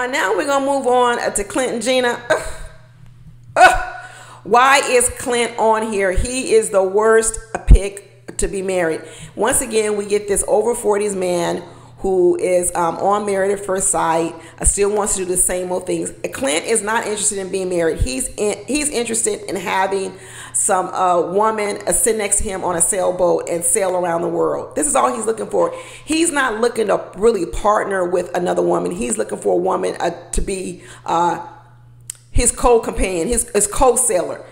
Now we're going to move on to Clinton Gina. Why is Clint on here? He is the worst pick to be married. Once again, we get this over 40s man who is on Married at First Sight, still wants to do the same old things. Clint is not interested in being married. He's interested in having some woman sit next to him on a sailboat and sail around the world. This is all he's looking for. He's not looking to really partner with another woman. He's looking for a woman to be his co-companion, his co-sailor.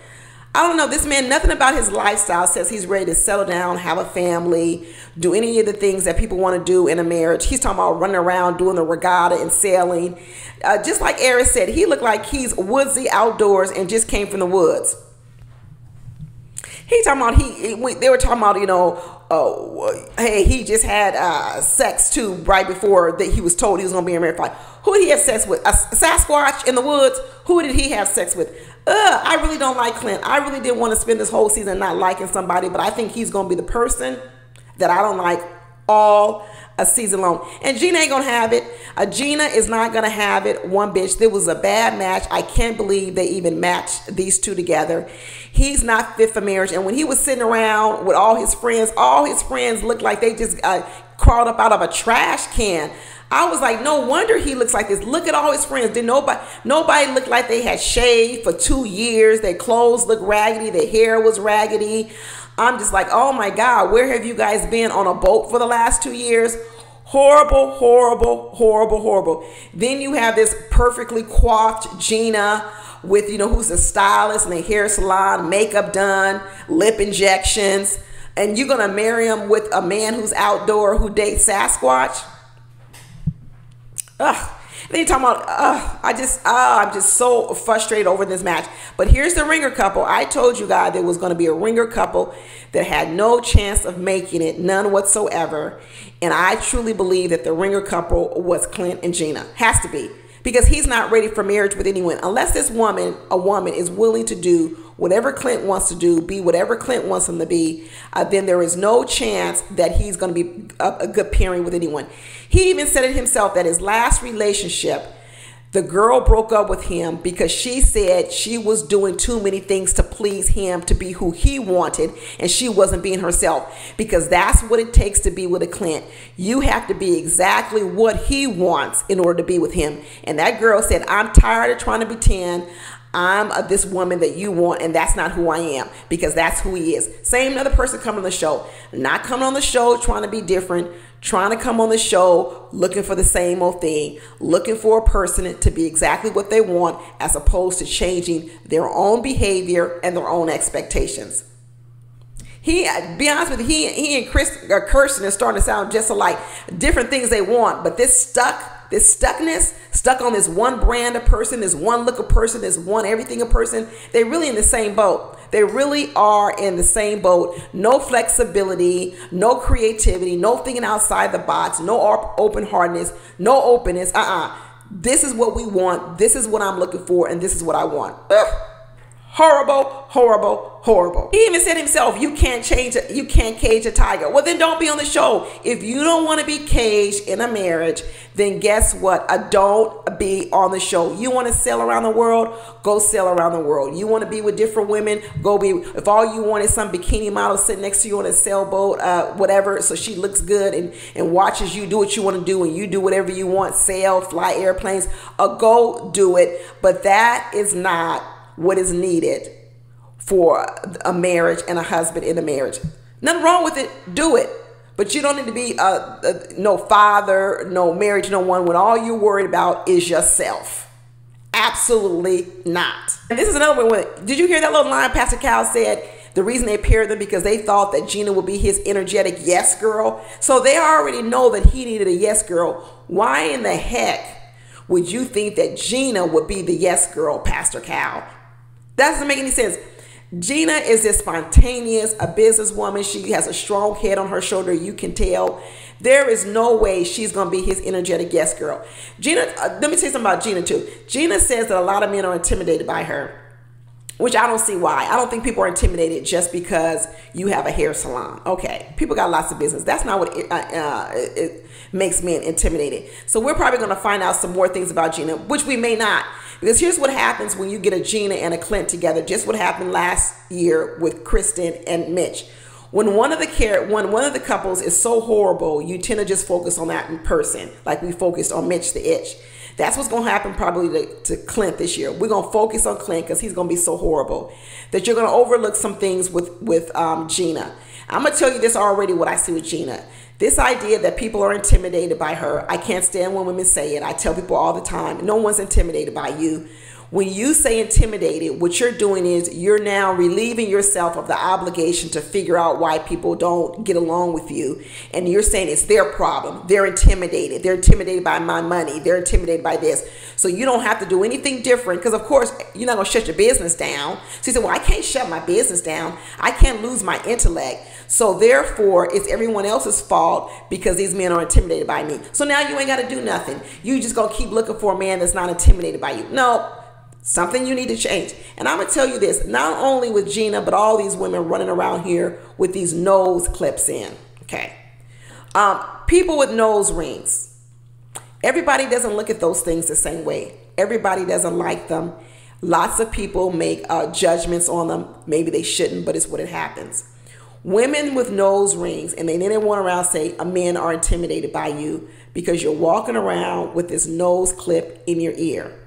I don't know, this man, nothing about his lifestyle says he's ready to settle down, have a family, do any of the things that people want to do in a marriage. He's talking about running around doing the regatta and sailing. Just like Eric said, he looked like he's woodsy outdoors and just came from the woods. He talking about, they were talking about, you know, hey, he just had sex too right before that he was told he was going to be in a marriage fight. Who did he have sex with? A Sasquatch in the woods? Who did he have sex with? I really don't like Clint. I really didn't want to spend this whole season not liking somebody, but I think he's going to be the person that I don't like all a season long. And Gina ain't going to have it. Gina is not going to have it one bitch. There was a bad match. I can't believe they even matched these two together. He's not fit for marriage. And when he was sitting around with all his friends looked like they just crawled up out of a trash can. I was like, no wonder he looks like this. Look at all his friends. Did nobody looked like they had shaved for 2 years. Their clothes looked raggedy. Their hair was raggedy. I'm just like, oh my God, where have you guys been on a boat for the last 2 years? Horrible, horrible, horrible, horrible. Then you have this perfectly coiffed Gina with, you know, who's a stylist and a hair salon, makeup done, lip injections. And you're going to marry him with a man who's outdoor who dates Sasquatch? Ugh. Then you're talking about, I'm just so frustrated over this match. But here's the ringer couple. I told you guys there was going to be a ringer couple that had no chance of making it, none whatsoever. And I truly believe that the ringer couple was Clint and Gina. Has to be. Because he's not ready for marriage with anyone. Unless this woman, a woman, is willing to do whatever Clint wants to do, be whatever Clint wants him to be, then there is no chance that he's going to be a good pairing with anyone. He even said it himself that his last relationship, the girl broke up with him because she said she was doing too many things to please him, to be who he wanted, and she wasn't being herself. Because that's what it takes to be with a Clint. You have to be exactly what he wants in order to be with him. And that girl said, I'm tired of trying to pretend I'm this woman that you want, and that's not who I am, because that's who he is. Same another person coming on the show, not coming on the show trying to be different, trying to come on the show looking for the same old thing, looking for a person to be exactly what they want, as opposed to changing their own behavior and their own expectations. Be honest with you, he and Kirsten are starting to sound just alike. Different things they want, but this stuckness, stuck on this one brand of person, this one look of person, this one everything of person, they're really in the same boat. They really are in the same boat. No flexibility, no creativity, no thinking outside the box, no open-heartedness, no openness. This is what we want. This is what I'm looking for, and this is what I want. Ugh. Horrible, horrible, horrible. He even said himself, you can't cage a tiger. Well, then don't be on the show. If you don't want to be caged in a marriage, then guess what? Don't be on the show. You want to sail around the world? Go sail around the world. You want to be with different women? Go be. If all you want is some bikini model sitting next to you on a sailboat, whatever, so she looks good and watches you do what you want to do, and you do whatever you want, sail, fly airplanes, go do it. But that is not what is needed for a marriage and a husband in a marriage. Nothing wrong with it. Do it. But you don't need to be no father, no marriage, no one when all you're worried about is yourself. Absolutely not. And this is another one. Did you hear that little line Pastor Cal said? The reason they paired them because they thought that Gina would be his energetic yes girl. So they already know that he needed a yes girl. Why in the heck would you think that Gina would be the yes girl, Pastor Cal? That doesn't make any sense. Gina is this spontaneous, a businesswoman. She has a strong head on her shoulder. You can tell. There is no way she's going to be his energetic yes girl. Gina, let me say something about Gina too. Gina says that a lot of men are intimidated by her. which I don't see why. I don't think people are intimidated just because you have a hair salon. Okay, people got lots of business. That's not what it makes men intimidated. So we're probably going to find out some more things about Gina, which we may not. Because here's what happens when you get a Gina and a Clint together. Just what happened last year with Kristen and Mitch. When one of the couples is so horrible, you tend to just focus on that in person, like we focused on Mitch the Itch. That's what's going to happen probably to Clint this year. We're going to focus on Clint because he's going to be so horrible that you're going to overlook some things with Gina. I'm going to tell you this already, what I see with Gina. This idea that people are intimidated by her. I can't stand when women say it. I tell people all the time, no one's intimidated by you. When you say intimidated, what you're doing is you're now relieving yourself of the obligation to figure out why people don't get along with you. And you're saying it's their problem. They're intimidated. They're intimidated by my money. They're intimidated by this. So you don't have to do anything different because, of course, you're not going to shut your business down. So you say, well, I can't shut my business down. I can't lose my intellect. So therefore, it's everyone else's fault because these men are intimidated by me. So now you ain't got to do nothing. You just going to keep looking for a man that's not intimidated by you. No. Something you need to change. And I'm going to tell you this, not only with Gina, but all these women running around here with these nose clips in. Okay. People with nose rings. Everybody doesn't look at those things the same way. Everybody doesn't like them. Lots of people make judgments on them. Maybe they shouldn't, but it's what it happens. Women with nose rings, and they didn't want around say men are intimidated by you because you're walking around with this nose clip in your ear.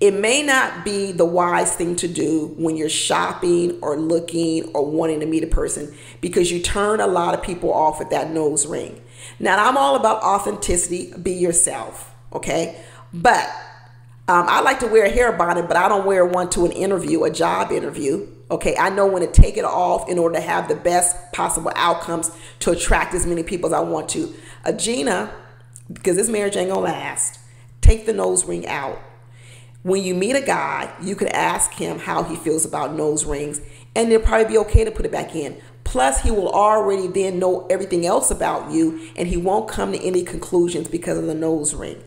It may not be the wise thing to do when you're shopping or looking or wanting to meet a person because you turn a lot of people off with that nose ring. Now, I'm all about authenticity. Be yourself, okay? But I like to wear a hair bonnet, but I don't wear one to an interview, a job interview, okay? I know when to take it off in order to have the best possible outcomes to attract as many people as I want to. Gina, because this marriage ain't gonna last, take the nose ring out. When you meet a guy, you can ask him how he feels about nose rings, and it'll probably be okay to put it back in. Plus, he will already then know everything else about you, and he won't come to any conclusions because of the nose ring.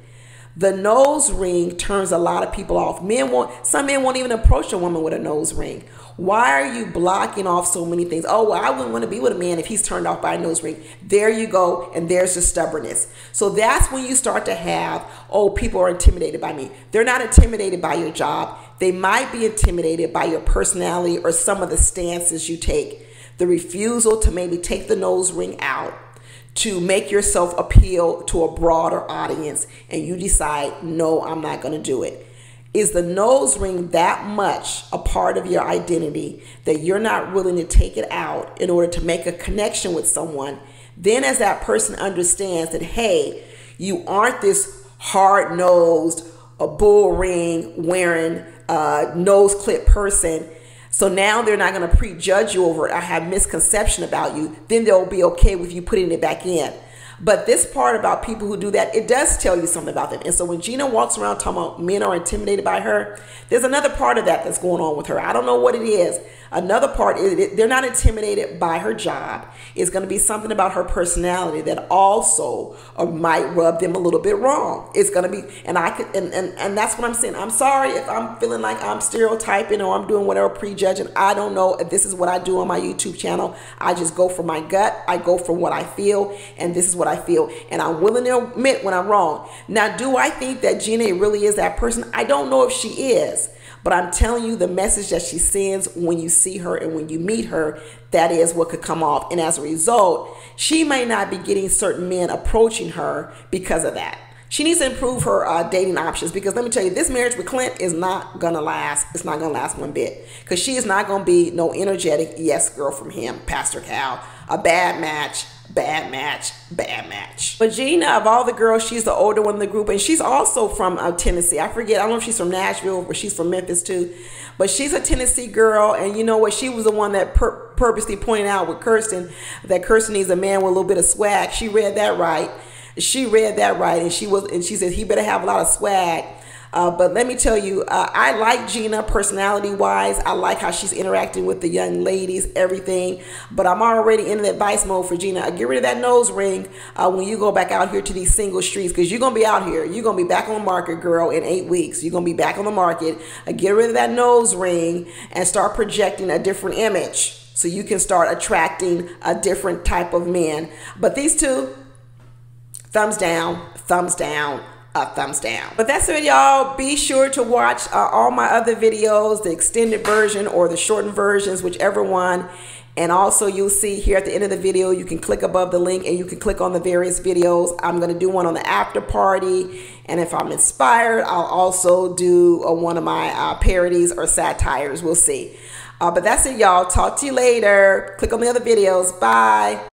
The nose ring turns a lot of people off. Some men won't even approach a woman with a nose ring. Why are you blocking off so many things? Oh, well, I wouldn't want to be with a man if he's turned off by a nose ring. There you go, and there's the stubbornness. So that's when you start to have, oh, people are intimidated by me. They're not intimidated by your job. They might be intimidated by your personality or some of the stances you take. The refusal to maybe take the nose ring out, to make yourself appeal to a broader audience, and you decide, no, I'm not going to do it. Is the nose ring that much a part of your identity that you're not willing to take it out in order to make a connection with someone? Then as that person understands that, hey, you aren't this hard-nosed, a bull ring wearing, nose clip person, so now they're not going to prejudge you over it. I have misconception about you. Then they'll be okay with you putting it back in. But this part about people who do that, it does tell you something about them. And so when Gina walks around talking about men are intimidated by her, there's another part of that that's going on with her. I don't know what it is. Another part is they're not intimidated by her job. It's going to be something about her personality that also might rub them a little bit wrong. It's going to be, and that's what I'm saying. I'm sorry if I'm feeling like I'm stereotyping or I'm doing whatever prejudging. I don't know if this is what I do on my YouTube channel. I just go for my gut. I go for what I feel, and this is what I feel. And I'm willing to admit when I'm wrong. Now, do I think that Gina really is that person? I don't know if she is. But I'm telling you, the message that she sends when you see her and when you meet her, that is what could come off. And as a result, she may not be getting certain men approaching her because of that. She needs to improve her dating options, because let me tell you, this marriage with Clint is not going to last. It's not going to last one bit, because she is not going to be no energetic yes girl from him, Pastor Cal. A bad match, bad match, bad match. But Gina, of all the girls, she's the older one in the group, and she's also from Tennessee. I don't know if she's from Nashville or she's from Memphis too, but she's a Tennessee girl. And you know what? She was the one that purposely pointed out with Kirsten that Kirsten needs a man with a little bit of swag. She read that right. She read that right, and she said he better have a lot of swag. But let me tell you, I like Gina personality wise. I like how she's interacting with the young ladies, everything. But I'm already in the advice mode for Gina. Get rid of that nose ring when you go back out here to these single streets, because you're going to be out here. You're going to be back on the market, girl, in 8 weeks. You're going to be back on the market. Get rid of that nose ring and start projecting a different image so you can start attracting a different type of man. But these two, thumbs down, thumbs down, thumbs down. But that's it, y'all. Be sure to watch all my other videos, the extended version or the shortened versions, whichever one. And also you'll see here at the end of the video, you can click above the link and you can click on the various videos. I'm going to do one on the after party. And if I'm inspired, I'll also do one of my parodies or satires. We'll see. But that's it, y'all. Talk to you later. Click on the other videos. Bye.